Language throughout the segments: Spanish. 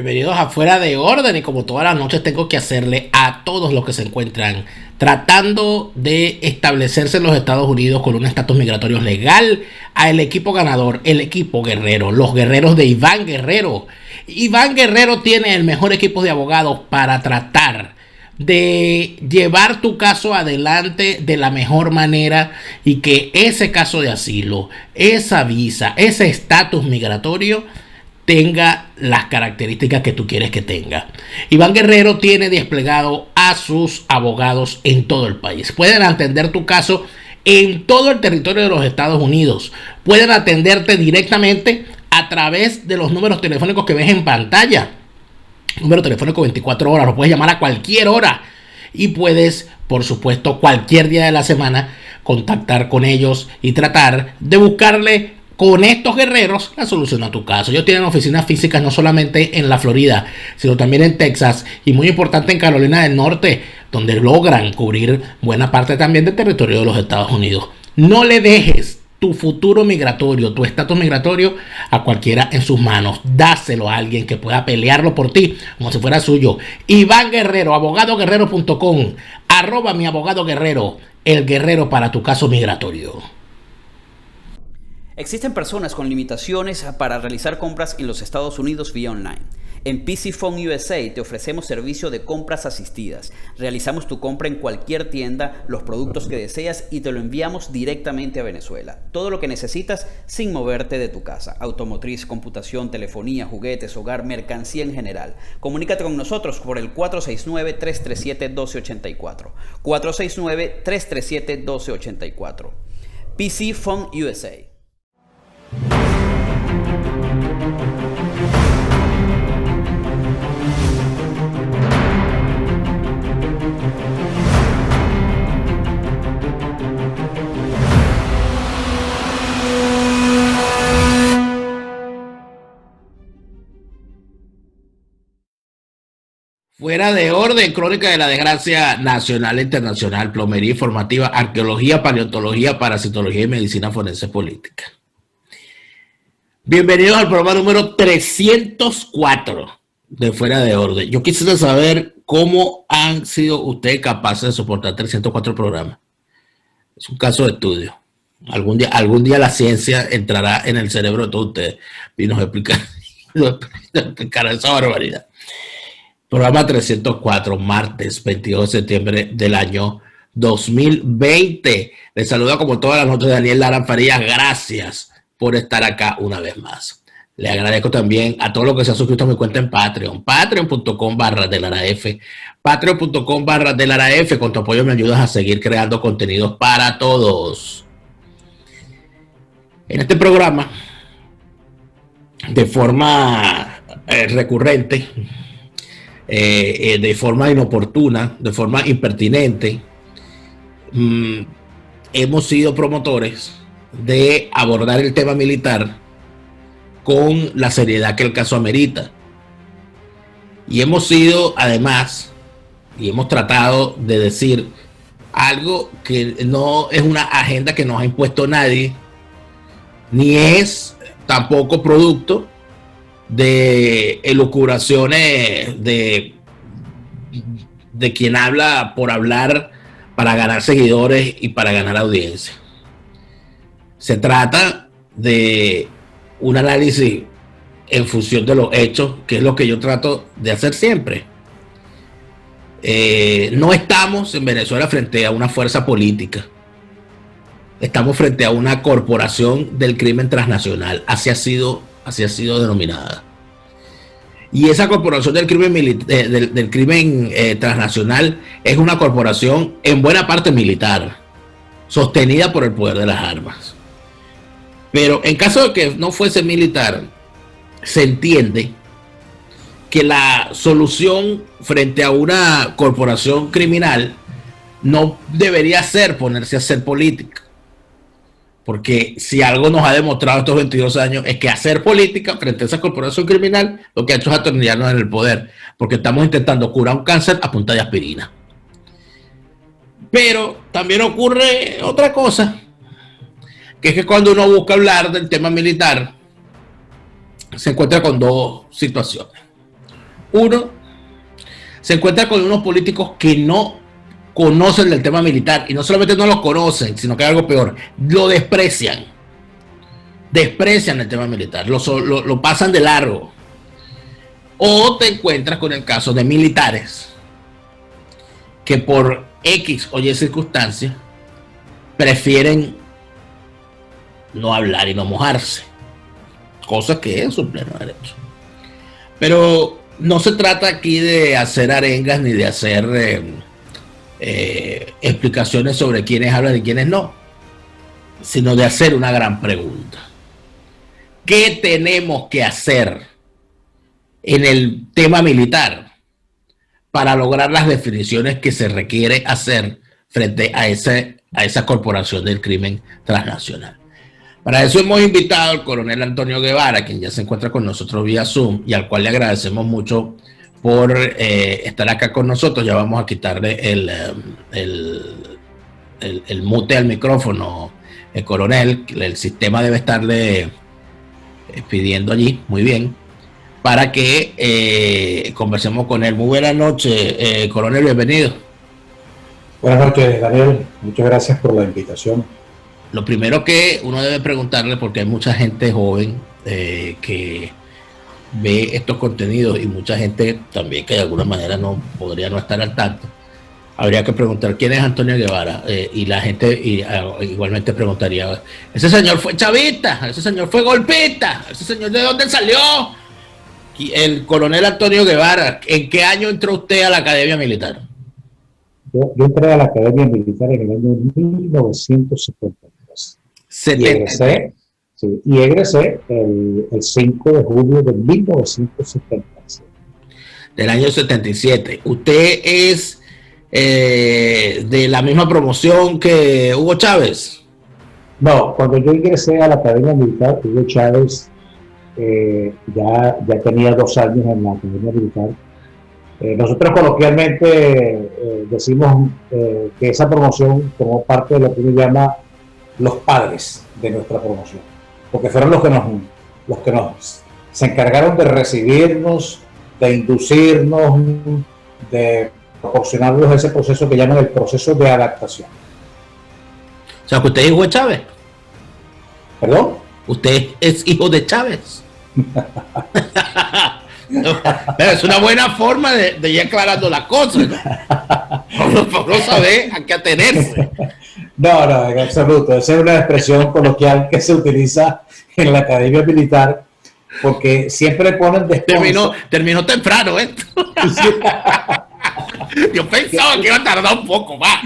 bienvenidos a Fuera de Orden y como todas las noches tengo que hacerle a todos los que se encuentran tratando de establecerse en los Estados Unidos con un estatus migratorio legal al equipo ganador, el equipo guerrero, los guerreros de Iván Guerrero. Iván Guerrero tiene el mejor equipo de abogados para tratar de llevar tu caso adelante de la mejor manera y que ese caso de asilo, esa visa, ese estatus migratorio tenga las características que tú quieres que tenga. Iván Guerrero tiene desplegado a sus abogados en todo el país. Pueden atender tu caso en todo el territorio de los Estados Unidos. Pueden atenderte directamente a través de los números telefónicos que ves en pantalla. Número telefónico 24 horas, lo puedes llamar a cualquier hora y puedes, por supuesto, cualquier día de la semana contactar con ellos y tratar de buscarle con estos guerreros la solución a tu caso. Ellos tienen oficinas físicas no solamente en la Florida, sino también en Texas y muy importante en Carolina del Norte, donde logran cubrir buena parte también del territorio de los Estados Unidos. No le dejes tu futuro migratorio, tu estatus migratorio a cualquiera en sus manos. Dáselo a alguien que pueda pelearlo por ti como si fuera suyo. Iván Guerrero, abogadoguerrero.com, @miabogadoguerrero, el guerrero para tu caso migratorio. Existen personas con limitaciones para realizar compras en los Estados Unidos vía online. En PC Phone USA te ofrecemos servicio de compras asistidas. Realizamos tu compra en cualquier tienda, los productos que deseas y te lo enviamos directamente a Venezuela. Todo lo que necesitas sin moverte de tu casa. Automotriz, computación, telefonía, juguetes, hogar, mercancía en general. Comunícate con nosotros por el 469-337-1284. 469-337-1284. PC Phone USA. Fuera de Orden, crónica de la desgracia nacional e internacional, plomería informativa, arqueología, paleontología, parasitología y medicina forense política. Bienvenidos al programa número 304 de Fuera de Orden. Yo quisiera saber cómo han sido ustedes capaces de soportar 304 programas. Es un caso de estudio. Algún día la ciencia entrará en el cerebro de todos ustedes y nos explicará esa barbaridad. Programa 304, martes 22 de septiembre del año 2020. Les saluda como todas las noches Daniel Lara Farías. Gracias por estar acá una vez más. Le agradezco también a todos los que se han suscrito a mi cuenta en Patreon. Patreon.com/delaraf. Patreon.com/delaraf. Con tu apoyo me ayudas a seguir creando contenidos para todos. En este programa, de forma recurrente, de forma inoportuna, de forma impertinente, hemos sido promotores de abordar el tema militar con la seriedad que el caso amerita. Y hemos sido, además, y hemos tratado de decir algo que no es una agenda que nos ha impuesto nadie, ni es tampoco producto de elucubraciones de quien habla por hablar para ganar seguidores y para ganar audiencia. Se trata de un análisis en función de los hechos, que es lo que yo trato de hacer siempre. No estamos en Venezuela frente a una fuerza política. Estamos frente a una corporación del crimen transnacional. Así ha sido denominada. Y esa corporación del crimen transnacional es una corporación en buena parte militar, sostenida por el poder de las armas. Pero en caso de que no fuese militar, se entiende que la solución frente a una corporación criminal no debería ser ponerse a hacer política. Porque si algo nos ha demostrado estos 22 años es que hacer política frente a esa corporación criminal lo que ha hecho es atornillarnos en el poder. Porque estamos intentando curar un cáncer a punta de aspirina. Pero también ocurre otra cosa, que es que cuando uno busca hablar del tema militar, se encuentra con dos situaciones. Uno, se encuentra con unos políticos que no conocen del tema militar, y no solamente no lo conocen, sino que hay algo peor, lo desprecian el tema militar, lo pasan de largo. O te encuentras con el caso de militares que por X o Y circunstancias prefieren no hablar y no mojarse, cosa que es su pleno derecho. Pero no se trata aquí de hacer arengas ni de hacer explicaciones sobre quiénes hablan y quiénes no, sino de hacer una gran pregunta. ¿Qué tenemos que hacer en el tema militar para lograr las definiciones que se requiere hacer frente a esa corporación del crimen transnacional? Para eso hemos invitado al coronel Antonio Guevara, quien ya se encuentra con nosotros vía Zoom y al cual le agradecemos mucho por estar acá con nosotros. Ya vamos a quitarle el mute al micrófono, el coronel. El sistema debe estarle pidiendo allí, muy bien, para que conversemos con él. Muy buenas noches, coronel, bienvenido. Buenas noches, Daniel. Muchas gracias por la invitación. Lo primero que uno debe preguntarle, porque hay mucha gente joven que ve estos contenidos y mucha gente también que de alguna manera no podría no estar al tanto, habría que preguntar quién es Antonio Guevara, y la gente igualmente preguntaría, ese señor fue chavista, ese señor fue golpista, ese señor ¿de dónde salió? Y el coronel Antonio Guevara, ¿en qué año entró usted a la Academia Militar? Yo entré a la Academia Militar en el año 1973. Y egresé el 5 de julio de 1977. Del año 77. ¿Usted es de la misma promoción que Hugo Chávez? No, cuando yo ingresé a la Academia Militar, Hugo Chávez ya tenía 2 años en la Academia Militar. Nosotros coloquialmente decimos que esa promoción formó parte de lo que uno llama los padres de nuestra promoción, porque fueron los que se encargaron de recibirnos, de inducirnos, de proporcionarnos ese proceso que llaman el proceso de adaptación. O sea, que usted es hijo de Chávez. ¿Perdón? Usted es hijo de Chávez. Pero es una buena forma de ir aclarando las cosas, ¿no? No sabe a qué atenerse. No, en absoluto. Esa es una expresión coloquial que se utiliza en la Academia Militar porque siempre ponen de sponsor. Terminó temprano esto. Yo pensaba que iba a tardar un poco más,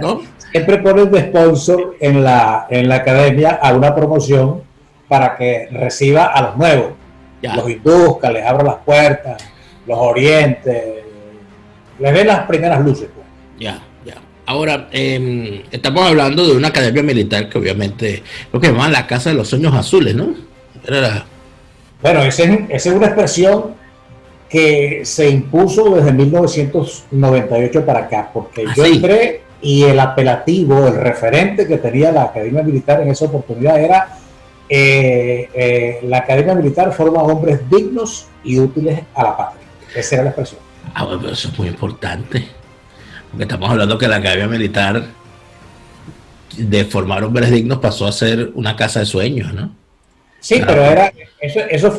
¿no? Siempre ponen de sponsor en la Academia a una promoción para que reciba a los nuevos. Ya. Los induzca, les abra las puertas, los oriente, les dé las primeras luces, pues. Ya. Ahora, estamos hablando de una academia militar que obviamente lo que llaman la Casa de los Sueños Azules, ¿no? Bueno, esa es una expresión que se impuso desde 1998 para acá, porque yo entré y el apelativo, el referente que tenía la Academia Militar en esa oportunidad era la Academia Militar forma hombres dignos y útiles a la patria. Esa era la expresión. Bueno, pero eso es muy importante, porque estamos hablando que la Academia Militar de formar hombres dignos pasó a ser una casa de sueños, ¿no? Sí, claro. Pero eso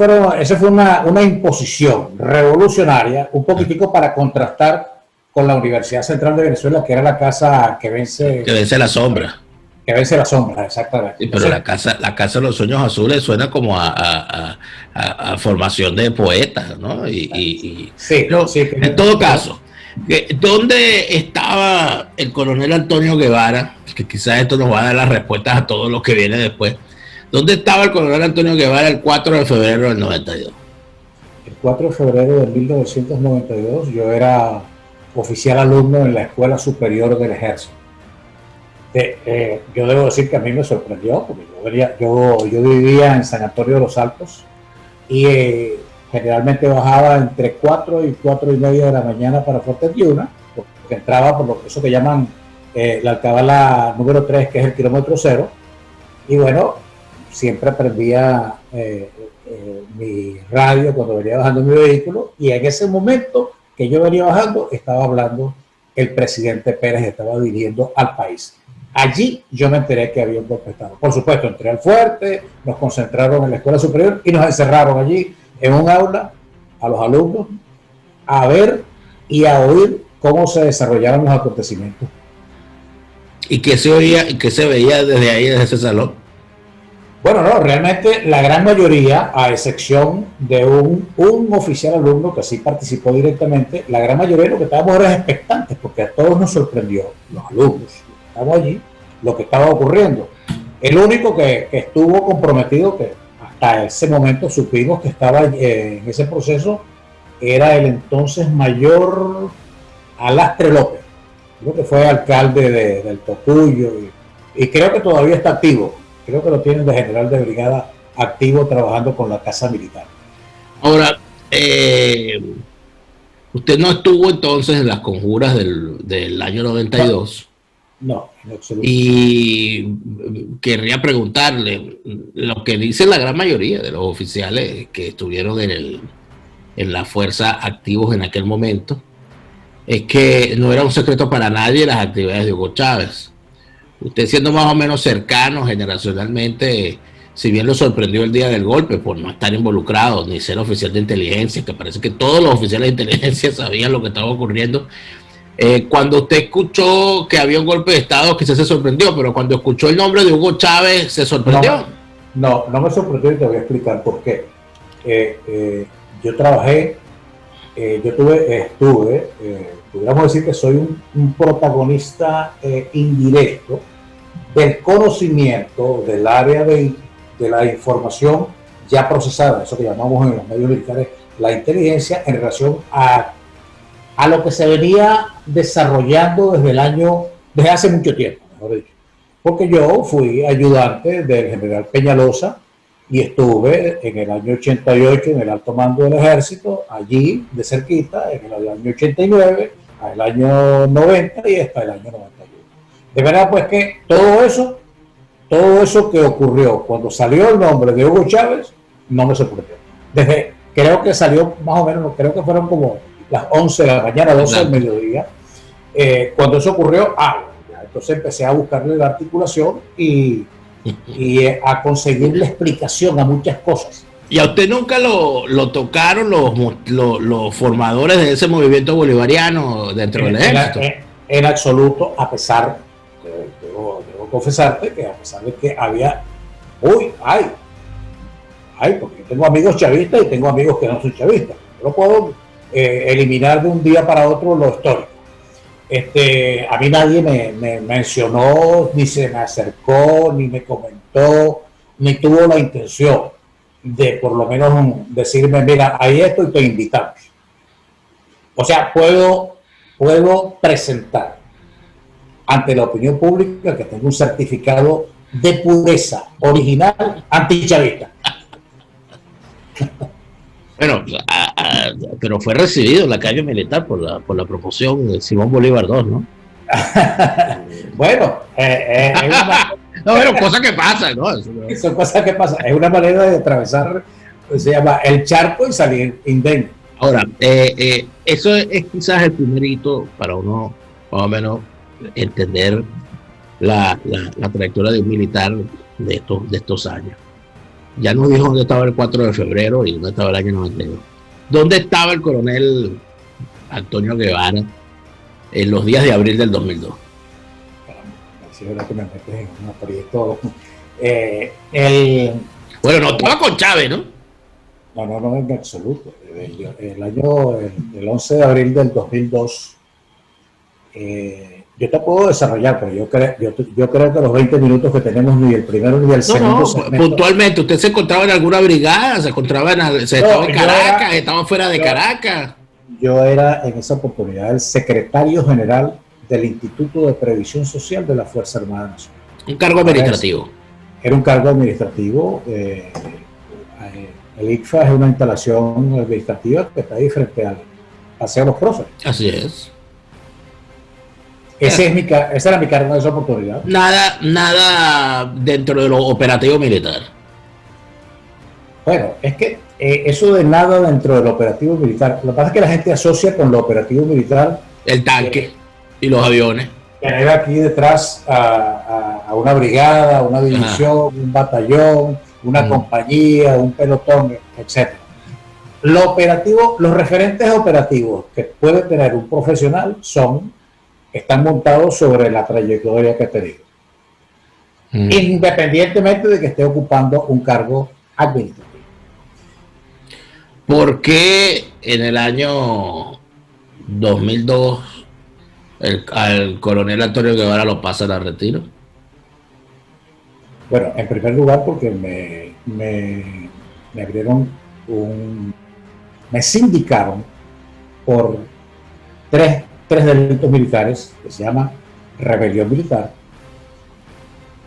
fue una imposición revolucionaria, un poquitico para contrastar con la Universidad Central de Venezuela, que era la casa que vence la sombra. Que vence la sombra, exactamente. Sí, pero entonces, la casa de los Sueños Azules suena como a formación de poetas, ¿no? En todo caso, ¿dónde estaba el coronel Antonio Guevara? Que quizás esto nos va a dar las respuestas a todo lo que viene después. ¿Dónde estaba el coronel Antonio Guevara el 4 de febrero del 92? El 4 de febrero de 1992 yo era oficial alumno en la Escuela Superior del Ejército. Yo debo decir que a mí me sorprendió, porque yo vivía en San Antonio de los Altos y generalmente bajaba entre 4 y 4 y media de la mañana para Fuerte Tiuna, porque entraba por eso que llaman la alcabala número 3, que es el kilómetro 0, y bueno, siempre aprendía mi radio cuando venía bajando mi vehículo, y en ese momento que yo venía bajando estaba hablando el presidente Pérez, estaba dirigiendo al país. Allí yo me enteré que había un golpe de Estado. Por supuesto, entré al fuerte, nos concentraron en la escuela superior y nos encerraron allí en un aula a los alumnos a ver y a oír cómo se desarrollaban los acontecimientos. ¿Y qué se oía y qué se veía desde ahí, desde ese salón? Bueno, no, realmente la gran mayoría, a excepción de un oficial alumno que sí participó directamente, la gran mayoría de lo que estábamos era expectantes, porque a todos nos sorprendió, los alumnos, estamos allí, lo que estaba ocurriendo. El único que estuvo comprometido, que hasta ese momento supimos que estaba en ese proceso, era el entonces mayor Alastre López, creo que fue alcalde del Tocuyo, y creo que todavía está activo. Creo que lo tienen de general de brigada activo trabajando con la Casa Militar. Ahora, usted no estuvo entonces en las conjuras del año 92. No, en absoluto. Y querría preguntarle, lo que dice la gran mayoría de los oficiales que estuvieron en la fuerza activos en aquel momento, es que no era un secreto para nadie las actividades de Hugo Chávez. Usted, siendo más o menos cercano generacionalmente, si bien lo sorprendió el día del golpe por no estar involucrado ni ser oficial de inteligencia, que parece que todos los oficiales de inteligencia sabían lo que estaba ocurriendo, cuando usted escuchó que había un golpe de Estado, quizás se sorprendió, pero cuando escuchó el nombre de Hugo Chávez, ¿se sorprendió? No me sorprendió, y te voy a explicar por qué. Yo trabajé, estuve, pudiéramos decir que soy un protagonista indirecto del conocimiento del área de la información ya procesada, eso que llamamos en los medios militares la inteligencia, en relación a lo que se venía desarrollando desde hace mucho tiempo, mejor dicho. Porque yo fui ayudante del general Peñalosa y estuve en el año 88 en el alto mando del ejército, allí de cerquita, en el año 89, al año 90 y hasta el año 91. De verdad, pues, que todo eso que ocurrió cuando salió el nombre de Hugo Chávez, no me sorprendió. Creo que salió más o menos, creo que fueron como las 11 de la mañana, 12 del mediodía, cuando eso ocurrió, entonces empecé a buscarle la articulación y a conseguir la explicación a muchas cosas. ¿Y a usted nunca lo tocaron los formadores de ese movimiento bolivariano dentro del ejército? En absoluto, a pesar, debo confesarte que a pesar de que había, porque yo tengo amigos chavistas y tengo amigos que no son chavistas, no puedo eliminar de un día para otro lo histórico. A mí nadie me mencionó, ni se me acercó, ni me comentó, ni tuvo la intención de por lo menos decirme, mira, hay esto y te invitamos. O sea, puedo presentar ante la opinión pública que tengo un certificado de pureza original antichavista. Bueno, pero fue recibido en la calle militar por la promoción de Simón Bolívar II, ¿no? Bueno, cosas que pasan, ¿no? Son cosas que pasan. Es una manera de atravesar, se llama el charco y salir indemne. Ahora, eso es quizás el primer hito para uno, más o menos, entender la trayectoria de un militar de estos años. Ya nos dijo dónde estaba el 4 de febrero y dónde estaba el año 92. ¿Dónde estaba el coronel Antonio Guevara en los días de abril del 2002? Sí, es verdad que me metes en un proyecto. Bueno, no estaba con Chávez, ¿no? No, en absoluto. El 11 de abril del 2002, yo te puedo desarrollar, pero yo creo que los 20 minutos que tenemos, ni el primero ni el segundo segmento. Puntualmente, ¿usted se encontraba en alguna brigada? ¿Estaba en Caracas? ¿Estaba fuera de Caracas? Yo era en esa oportunidad el secretario general del Instituto de Previsión Social de la Fuerza Armada Nacional. Un cargo administrativo. Era un cargo administrativo. El ICFA es una instalación administrativa que está ahí frente al Paseo Los Próceres. Así es. Esa era mi cargo en esa oportunidad. Nada dentro de lo operativo militar. Bueno, es que eso de nada dentro del operativo militar, lo que pasa es que la gente asocia con lo operativo militar el tanque y los aviones. Tener aquí detrás a una brigada, una división, un batallón, una compañía, un pelotón, etc. Lo operativo, los referentes operativos que puede tener un profesional están montados sobre la trayectoria que he tenido. Independientemente de que esté ocupando un cargo administrativo. ¿Por qué en el año 2002 al coronel Antonio Guevara lo pasan a retiro? Bueno, en primer lugar porque me abrieron me sindicaron por tres delitos militares que se llama rebelión militar,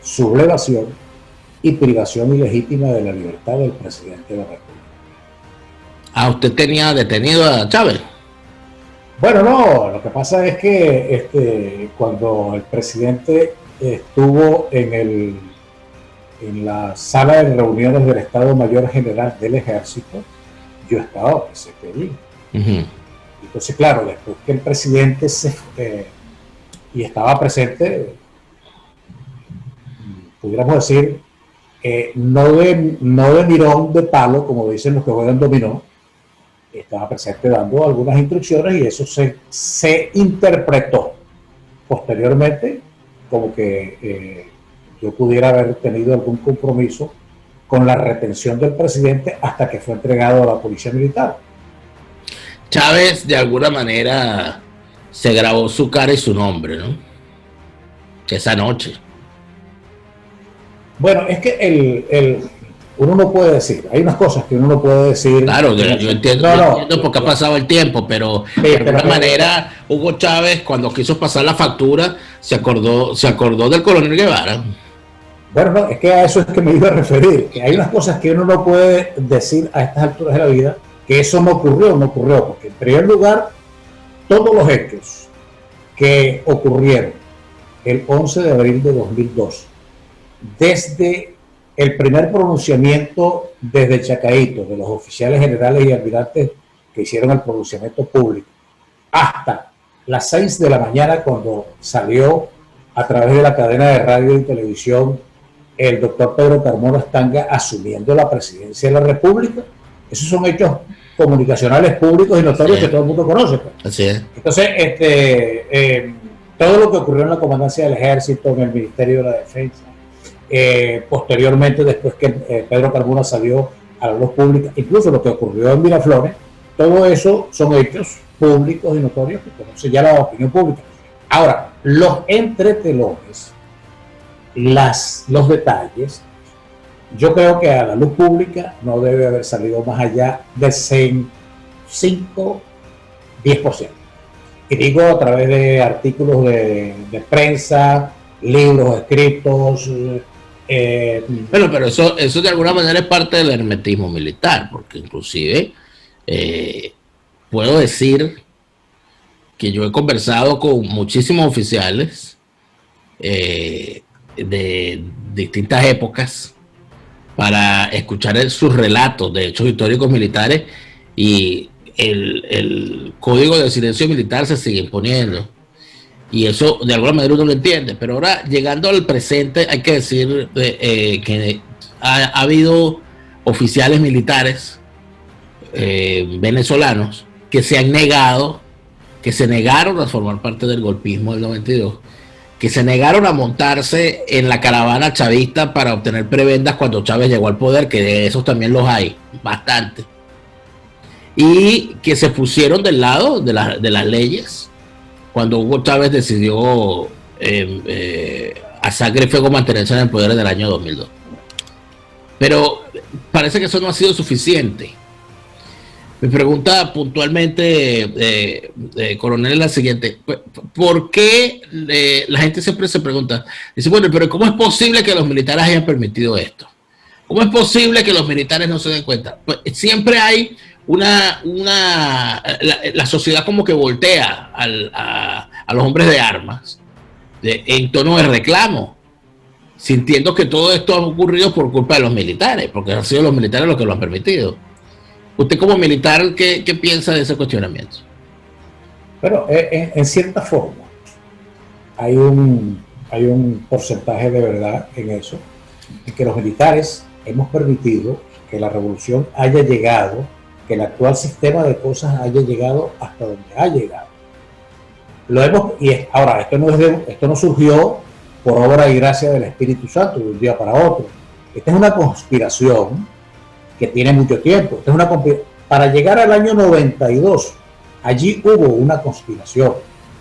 sublevación y privación ilegítima de la libertad del presidente de la República. Ah, ¿usted tenía detenido a Chávez? Bueno, no, lo que pasa es que cuando el presidente estuvo en la sala de reuniones del Estado Mayor General del Ejército, yo estaba presente allí. Entonces, claro, después que el presidente y estaba presente, pudiéramos decir, no de mirón de palo, como dicen los que juegan dominó, estaba presente dando algunas instrucciones y eso se interpretó posteriormente como que yo pudiera haber tenido algún compromiso con la retención del presidente hasta que fue entregado a la policía militar. Chávez de alguna manera se grabó su cara y su nombre, ¿no? Esa noche. Bueno, es que uno no puede decir, hay unas cosas que uno no puede decir. Claro, yo entiendo, entiendo porque ha pasado el tiempo, pero de alguna manera Hugo Chávez, cuando quiso pasar la factura, se acordó del coronel Guevara. Bueno, no, es que a eso es que me iba a referir, que hay unas cosas que uno no puede decir a estas alturas de la vida, que eso no ocurrió, porque en primer lugar, todos los hechos que ocurrieron el 11 de abril de 2002, desde el primer pronunciamiento desde Chacaíto, de los oficiales generales y almirantes que hicieron el pronunciamiento público, hasta las 6 de la mañana cuando salió a través de la cadena de radio y televisión el doctor Pedro Carmona Estanga asumiendo la presidencia de la República. Esos son hechos comunicacionales públicos y notorios que todo el mundo conoce. Pues. Así es. Entonces, todo lo que ocurrió en la comandancia del ejército, en el Ministerio de la Defensa, posteriormente, después que Pedro Carmona salió a la luz pública, incluso lo que ocurrió en Miraflores, todo eso son hechos públicos y notorios que conoce ya la opinión pública. Ahora, los entretelones, los detalles, yo creo que a la luz pública no debe haber salido más allá del 5, 10%. Y digo a través de artículos de prensa, libros escritos. Bueno, pero eso de alguna manera es parte del hermetismo militar, porque inclusive puedo decir que yo he conversado con muchísimos oficiales de distintas épocas para escuchar sus relatos de hechos históricos militares y el código de silencio militar se sigue imponiendo y eso de alguna manera uno lo entiende, pero ahora llegando al presente hay que decir que ha habido oficiales militares venezolanos que se negaron a formar parte del golpismo del 92, que se negaron a montarse en la caravana chavista para obtener prebendas cuando Chávez llegó al poder, que de esos también los hay, bastante, y que se pusieron del lado de las leyes cuando Hugo Chávez decidió a sangre y fuego mantenerse en el poder en el año 2002. Pero parece que eso no ha sido suficiente. Mi pregunta puntualmente, coronel, es la siguiente. ¿Por qué la gente siempre se pregunta? Dice, bueno, pero ¿cómo es posible que los militares hayan permitido esto? ¿Cómo es posible que los militares no se den cuenta? Pues siempre hay la sociedad como que voltea a los hombres de armas en tono de reclamo. sintiendo que todo esto ha ocurrido por culpa de los militares, porque han sido los militares los que lo han permitido. Usted como militar, ¿qué piensa de ese cuestionamiento? Pero en cierta forma hay un porcentaje de verdad en eso, en que los militares hemos permitido que la revolución haya llegado, que el actual sistema de cosas haya llegado hasta donde ha llegado. Ahora, esto no surgió por obra y gracia del Espíritu Santo de un día para otro. Esta es una conspiración que tiene mucho tiempo. Para llegar al año 92, allí hubo una conspiración,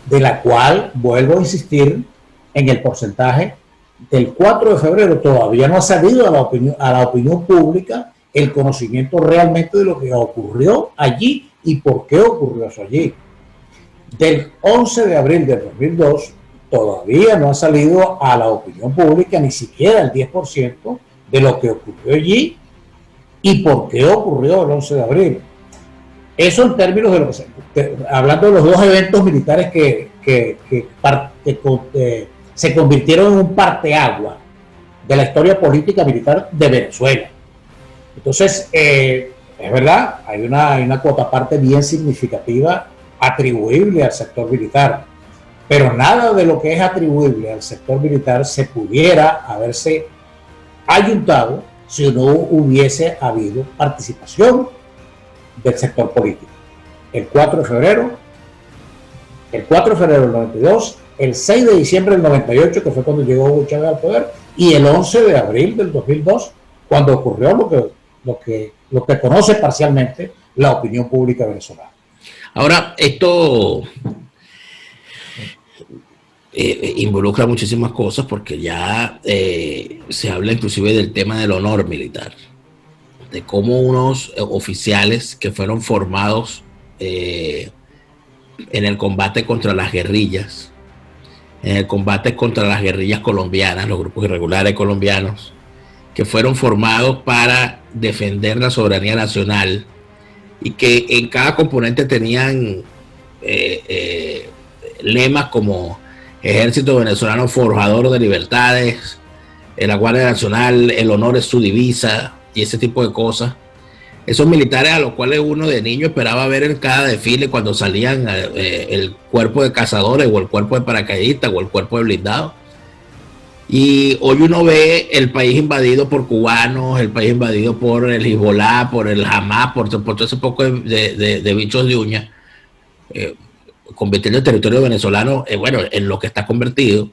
de la cual, vuelvo a insistir, en el porcentaje del 4 de febrero todavía no ha salido a la opinión pública el conocimiento realmente de lo que ocurrió allí y por qué ocurrió eso allí. Del 11 de abril del 2002 todavía no ha salido a la opinión pública ni siquiera el 10% de lo que ocurrió allí y por qué ocurrió el 11 de abril. Eso en términos de lo que hablando de los dos eventos militares que se convirtieron en un parteaguas de la historia política militar de Venezuela. Entonces, es verdad, hay una cuota parte bien significativa atribuible al sector militar, pero nada de lo que es atribuible al sector militar se pudiera haberse ayuntado si no hubiese habido participación del sector político. El 4 de febrero del 92, el 6 de diciembre del 98, que fue cuando llegó Hugo Chávez al poder, y el 11 de abril del 2002, cuando ocurrió lo que conoce parcialmente la opinión pública venezolana. Ahora, esto involucra muchísimas cosas porque ya se habla inclusive del tema del honor militar, de cómo unos oficiales que fueron formados en el combate contra las guerrillas, colombianas, los grupos irregulares colombianos, que fueron formados para defender la soberanía nacional y que en cada componente tenían lemas como Ejército Venezolano Forjador de Libertades, la Guardia Nacional, el honor es su divisa y ese tipo de cosas. Esos militares a los cuales uno de niño esperaba ver en cada desfile cuando salían el cuerpo de cazadores o el cuerpo de paracaidistas o el cuerpo de blindados. Y hoy uno ve el país invadido por cubanos, el país invadido por el Hezbollah, por el Hamas, por todo ese poco de bichos de uña, convirtiendo el territorio venezolano en lo que está convertido.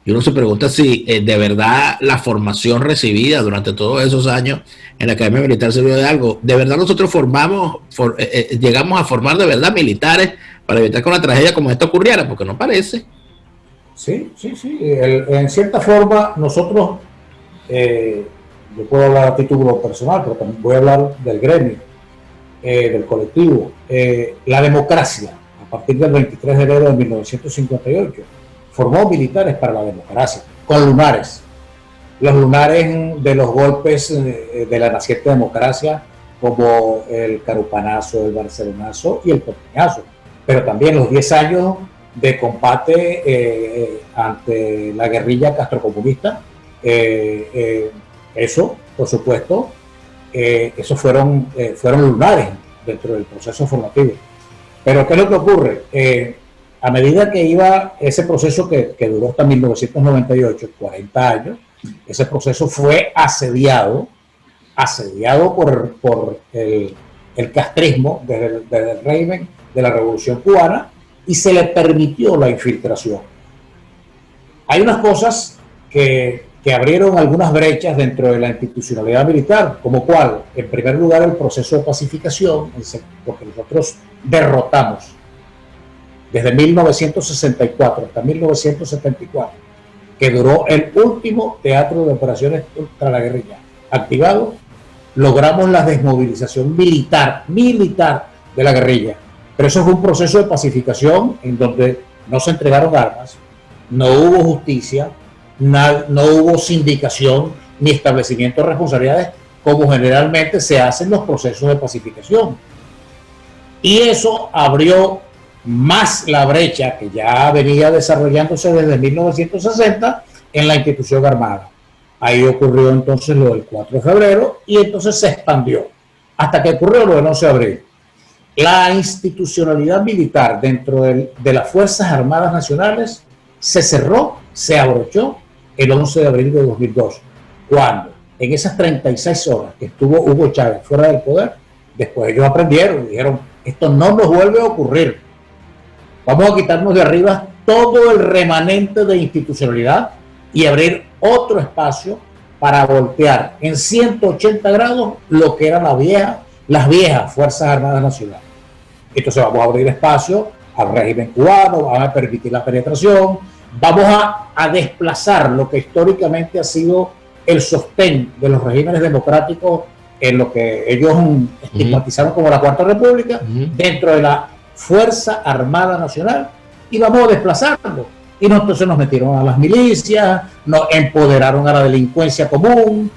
Y uno se pregunta si de verdad la formación recibida durante todos esos años en la Academia Militar sirvió de algo. De verdad nosotros llegamos a formar de verdad militares para evitar que una tragedia como esta ocurriera, porque no parece. Sí. En cierta forma nosotros, yo puedo hablar a título personal, pero también voy a hablar del gremio, del colectivo. La democracia, a partir del 23 de enero de 1958, formó militares para la democracia, con lunares. Los lunares de los golpes de la naciente democracia, como el Carupanazo, el Barcelonazo y el Topiñazo, pero también los 10 años de combate ante la guerrilla castrocomunista. Eso, por supuesto, esos fueron lunares dentro del proceso formativo. Pero ¿qué es lo que ocurre? A medida que iba ese proceso que duró hasta 1998, 40 años, ese proceso fue asediado por el castrismo desde el régimen de la Revolución Cubana, y se le permitió la infiltración. Hay unas cosas que abrieron algunas brechas dentro de la institucionalidad militar, como cuál, en primer lugar, el proceso de pacificación, porque nosotros derrotamos desde 1964 hasta 1974, que duró el último teatro de operaciones contra la guerrilla activado, logramos la desmovilización militar de la guerrilla. Pero eso fue un proceso de pacificación en donde no se entregaron armas, no hubo justicia, no hubo sindicación ni establecimiento de responsabilidades, como generalmente se hacen los procesos de pacificación. Y eso abrió más la brecha que ya venía desarrollándose desde 1960 en la institución armada. ahí ocurrió entonces lo del 4 de febrero y entonces se expandió hasta que ocurrió lo del 11 de abril. La institucionalidad militar dentro de las Fuerzas Armadas Nacionales se cerró, se abrochó el 11 de abril de 2002, cuando en esas 36 horas que estuvo Hugo Chávez fuera del poder, después ellos aprendieron y dijeron, esto no nos vuelve a ocurrir. Vamos a quitarnos de arriba todo el remanente de institucionalidad y abrir otro espacio para voltear en 180 grados lo que eran las viejas Fuerzas Armadas Nacionales. Entonces vamos a abrir espacio al régimen cubano, vamos a permitir la penetración, vamos a desplazar lo que históricamente ha sido el sostén de los regímenes democráticos en lo que ellos estigmatizaron como la Cuarta República, dentro de la Fuerza Armada Nacional, y vamos a desplazarlo. Y entonces nos metieron a las milicias, nos empoderaron a la delincuencia común,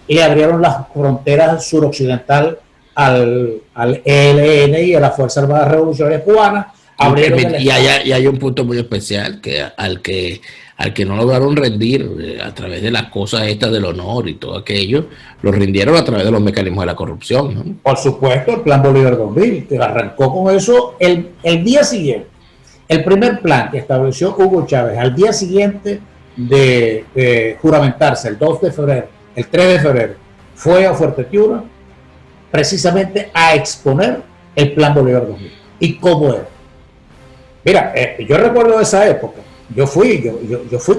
y abrieron las fronteras suroccidental al ELN y a la Fuerza Armada Revolucionaria Cubana. Y hay un punto muy especial que al que no lograron rendir a través de las cosas estas del honor y todo aquello, lo rindieron a través de los mecanismos de la corrupción, ¿no? Por supuesto, el Plan Bolívar 2000, que arrancó con eso el día siguiente. El primer plan que estableció Hugo Chávez al día siguiente de juramentarse, el 2 de febrero, el 3 de febrero, fue a Fuerte Tiuna precisamente a exponer el Plan Bolívar 2000 y cómo era. Mira, yo recuerdo esa época. Yo fui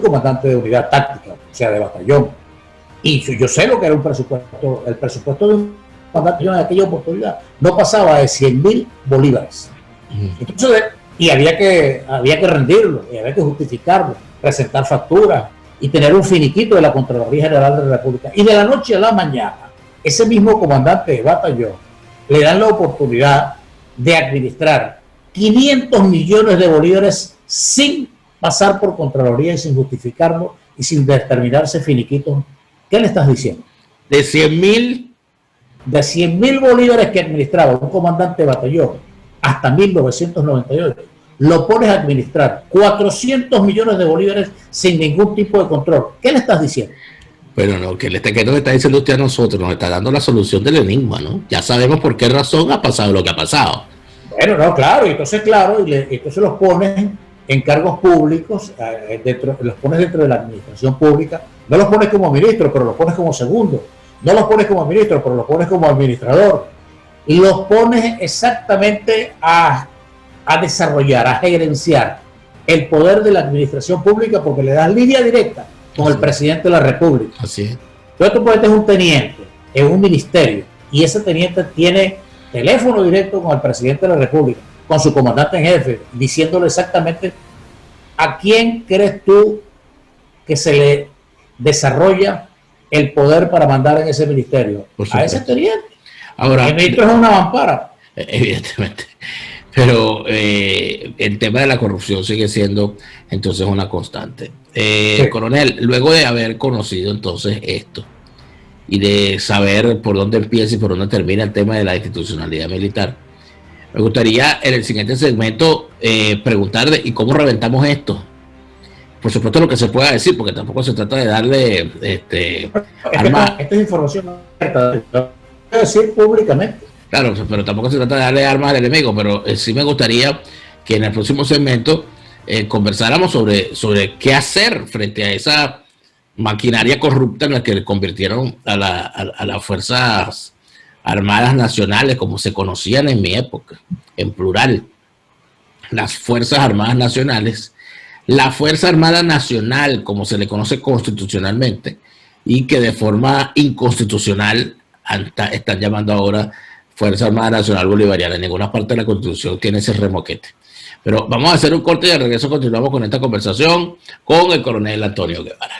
comandante de unidad táctica, o sea, de batallón, y yo sé lo que era un presupuesto. El presupuesto de un comandante en aquella oportunidad no pasaba de 100.000 bolívares. Entonces, y había que rendirlo, y había que justificarlo, presentar facturas y tener un finiquito de la Contraloría General de la República. Y de la noche a la mañana, ese mismo comandante de batallón le dan la oportunidad de administrar 500 millones de bolívares sin pasar por Contraloría y sin justificarlo y sin determinarse finiquitos. ¿Qué le estás diciendo? De 100.000. De 100.000 bolívares que administraba un comandante de batallón hasta 1998, lo pones a administrar 400 millones de bolívares sin ningún tipo de control. ¿Qué le estás diciendo? Bueno, no, que nos está diciendo usted a nosotros, nos está dando la solución del enigma, ¿no? Ya sabemos por qué razón ha pasado lo que ha pasado. Bueno, no, claro, y entonces los pones en cargos públicos, los pones dentro de la administración pública, no los pones como ministro, pero los pones como segundo, no los pones como ministro, pero los pones como administrador, y los pones exactamente a desarrollar, a gerenciar el poder de la administración pública, porque le das línea directa con el presidente de la República. Así es. Entonces tú puedes tener un teniente en un ministerio, y ese teniente tiene teléfono directo con el presidente de la República, con su comandante en jefe, diciéndole exactamente a quién crees tú que se le desarrolla el poder para mandar en ese ministerio. A ese teniente. Ahora, el ministro es una mampara. Evidentemente. Pero el tema de la corrupción sigue siendo entonces una constante. Sí. Coronel, luego de haber conocido entonces esto y de saber por dónde empieza y por dónde termina el tema de la institucionalidad militar, me gustaría en el siguiente segmento preguntarle ¿y cómo reventamos esto? Por supuesto lo que se pueda decir, porque tampoco se trata de darle armas. Esta es información abierta, lo voy a decir públicamente. Claro, pero tampoco se trata de darle armas al enemigo, pero sí me gustaría que en el próximo segmento conversáramos sobre qué hacer frente a esa maquinaria corrupta en la que convirtieron a las Fuerzas Armadas Nacionales, como se conocían en mi época, en plural. Las Fuerzas Armadas Nacionales, la Fuerza Armada Nacional, como se le conoce constitucionalmente, y que de forma inconstitucional están llamando ahora Fuerza Armada Nacional Bolivariana. En ninguna parte de la Constitución tiene ese remoquete. Pero vamos a hacer un corte y de regreso continuamos con esta conversación con el coronel Antonio Guevara.